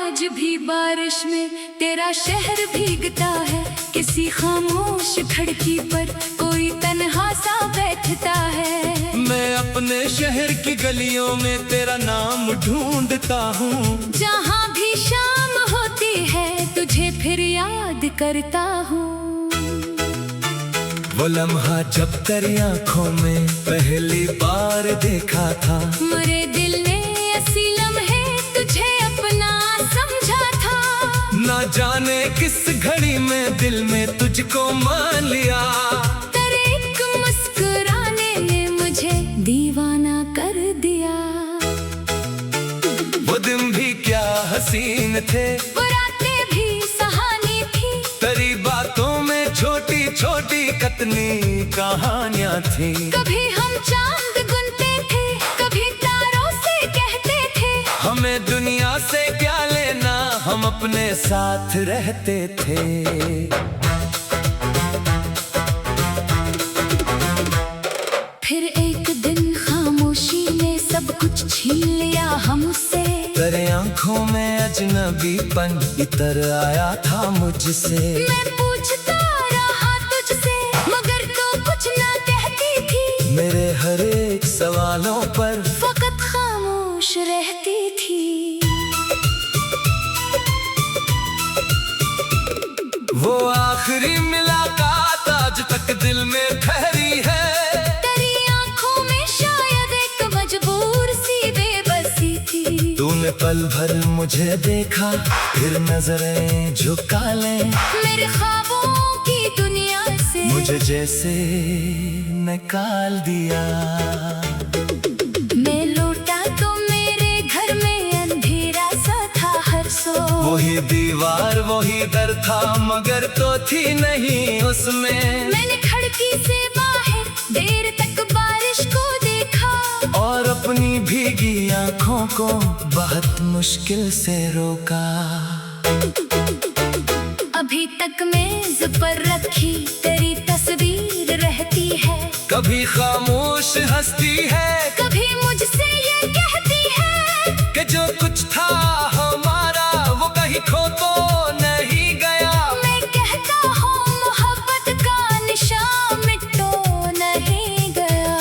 आज भी बारिश में तेरा शहर भीगता है। किसी खामोश खिड़की पर कोई तन्हा सा बैठता है। मैं अपने शहर की गलियों में तेरा नाम ढूंढता हूँ। जहाँ भी शाम होती है तुझे फिर याद करता हूँ। वो लम्हा जब तेरी आँखों में पहली बार देखा था, मेरे दिल ने ऐसी लम्हे तुझे अपना समझा था। ना जाने किस घड़ी में दिल में तुझको मान लिया। तेरे एक मुस्कुराने ने मुझे दीवाना कर दिया। वो दिन भी क्या हसीन थे, वो रातें भी सुहानी थी। तेरी बातों में छोटी छोटी कतनी कहानियाँ थी। कभी हम चांद गुनते थे, कभी तारों से कहते थे हमें दुनिया से क्या लेना, हम अपने साथ रहते थे। फिर एक दिन खामोशी ने सब कुछ छीन लिया हमसे। तेरे आँखों में अजनबीपन इतर आया था मुझसे। मैं पूछता रहा तुझसे मगर तो कुछ ना कहती थी। मेरे हर एक सवालों पर फकत खामोश रहती थी। वो आखिरी मुलाकात आज तक दिल में ठहरी है। तेरी आंखों में शायद एक मजबूर सी बेबसी थी। तूने पल भर मुझे देखा फिर नजरें झुका ले। मेरे ख्वाबों की दुनिया से मुझे जैसे निकाल दिया। मैं लौटा तो मेरे घर में अंधेरा सा था हर सो। वही दीवार वही दर था मगर तो थी नहीं उसमें। मैंने खिड़की से बाहर देर तक बारिश को देखा और अपनी भीगी आँखों को बहुत मुश्किल से रोका। अभी तक मेज पर रखी तेरी तस्वीर रहती है। कभी खामोश हंसती है, कभी मुझसे ये कहती है कि जो कुछ था हमारा वो कहीं खो तो नहीं गया। मैं कहता हूँ मोहब्बत का निशान मिट तो नहीं गया।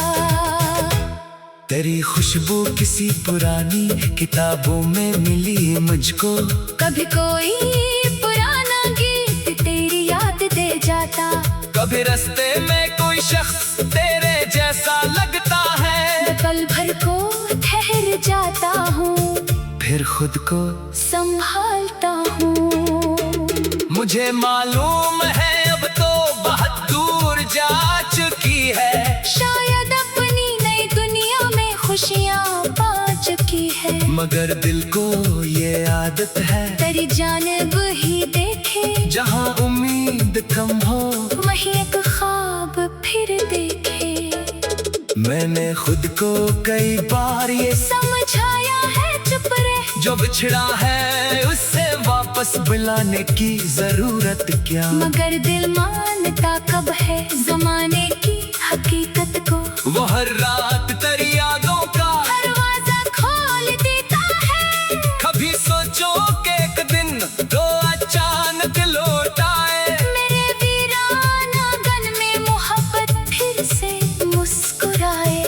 तेरी खुशबू किसी पुरानी किताबों में मिली मुझको। कभी कोई पुराना गीत तेरी याद दे जाता। कभी रास्ते में कोई शख्स तेरे जैसा लगता है। मैं पल भर को ठहर जाता हूँ फिर खुद को संभालता हूँ। मुझे मालूम है अब तो बहुत दूर जा चुकी है। शायद अपनी नई दुनिया में खुशियाँ पा चुकी है। मगर दिल को ये आदत है तेरी जानिब ही देखे। जहाँ उम्मीद कम हो वही एक ख्वाब फिर देखे। मैंने खुद को कई बार ये समझाया है चुप रह। जो बिछड़ा है उससे वापस बुलाने की जरूरत क्या। मगर दिल मानता कब है जमाने की हकीकत को। वो हर रात तेरी यादों का दरवाजा खोल देता है। कभी सोचो कि एक दिन तो अचानक लौट आए। मेरे वीराना गन में मोहब्बत फिर से मुस्कुराए।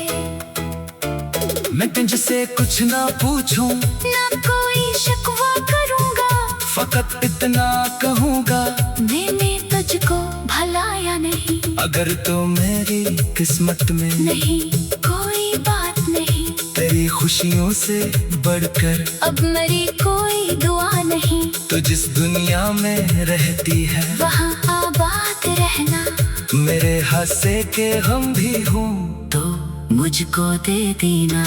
मैं तुझसे कुछ ना पूछूं, ना कोई शिकवा करूँगा, फकत इतना कहूँगा मैंने तुझको भला या नहीं। अगर तो मेरी किस्मत में नहीं कोई बात नहीं। तेरी खुशियों से बढ़कर अब मेरी कोई दुआ नहीं। तो जिस दुनिया में रहती है वहाँ आबाद रहना। मेरे हासे के हम भी हूँ तो मुझको दे देना।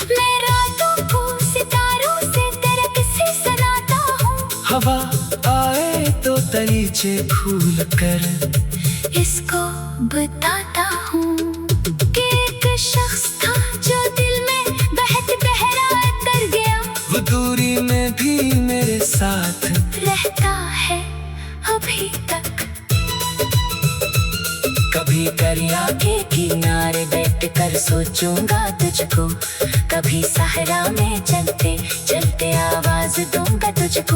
मैं रातों को सितारों से तेरा किस्से सुनाता हूँ। हवा आए तो तरीचे फूल कर इसको बताता हूँ कि एक शख्स था जो दिल में बहत बहरा कर गया। वो दूरी में भी मेरे साथ रहता है अभी तक। कभी दरिया के किनारे बैठ कर सोचूंगा तुझको। कभी सहरा में चलते चलते आवाज दूंगा तुझको।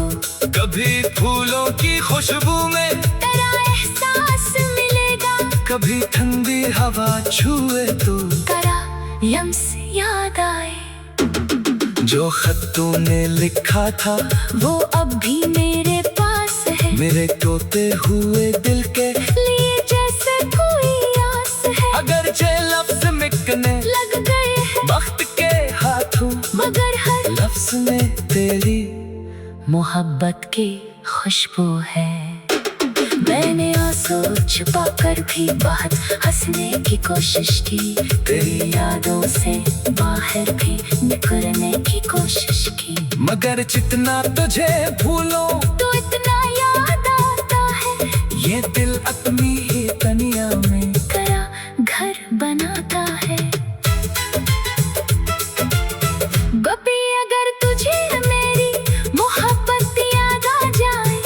खुशबू में तेरा एहसास मिलेगा। कभी ठंडी हवा छुए तो तेरा लम्स याद आए। जो खत तूने लिखा था वो अब भी मेरे पास है। मेरे टूटे हुए दिल के लिए जैसे कोई आस है। अगर जे लफ्ज मिटने लग गए हैं वक्त के हाथों, मगर हर लफ्ज में तेरी मोहब्बत की खुशबू है। मैंने आंसू छुपा कर भी बहुत हंसने की कोशिश की। तेरी यादों से बाहर भी निकलने की कोशिश की। मगर जितना तुझे भूलो तो इतना याद आता है। ये दिल अपनी ही दुनिया में तेरा घर बनाता है। बबी अगर तुझे मेरी मोहब्बत याद आ जाए,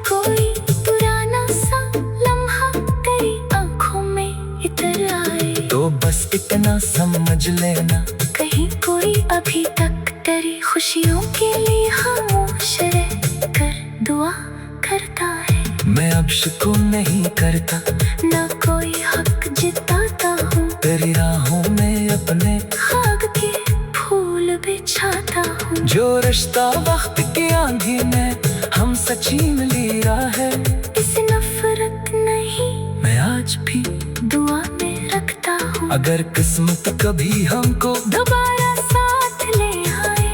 कोई पुराना सा लम्हा तेरी आंखों में इतर आए, तो बस इतना समझ लेना कहीं कोई अभी तक तेरी खुशियों के लिए खामोश रह कर दुआ करता है। मैं अब शुक्र नहीं करता, ना कोई हक जिताता हूँ। तेरी राहों में अपने खाक के फूल बिछाता हूँ। जो रिश्ता वक्त की आंधी में हम सची लिया है, इस नफरत नहीं मैं आज भी दुआ में रखता हूँ। अगर किस्मत कभी हमको दोबारा साथ ले आए,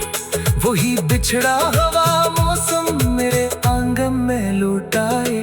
वही बिछड़ा हवा मौसम मेरे आंगन में लौटाए।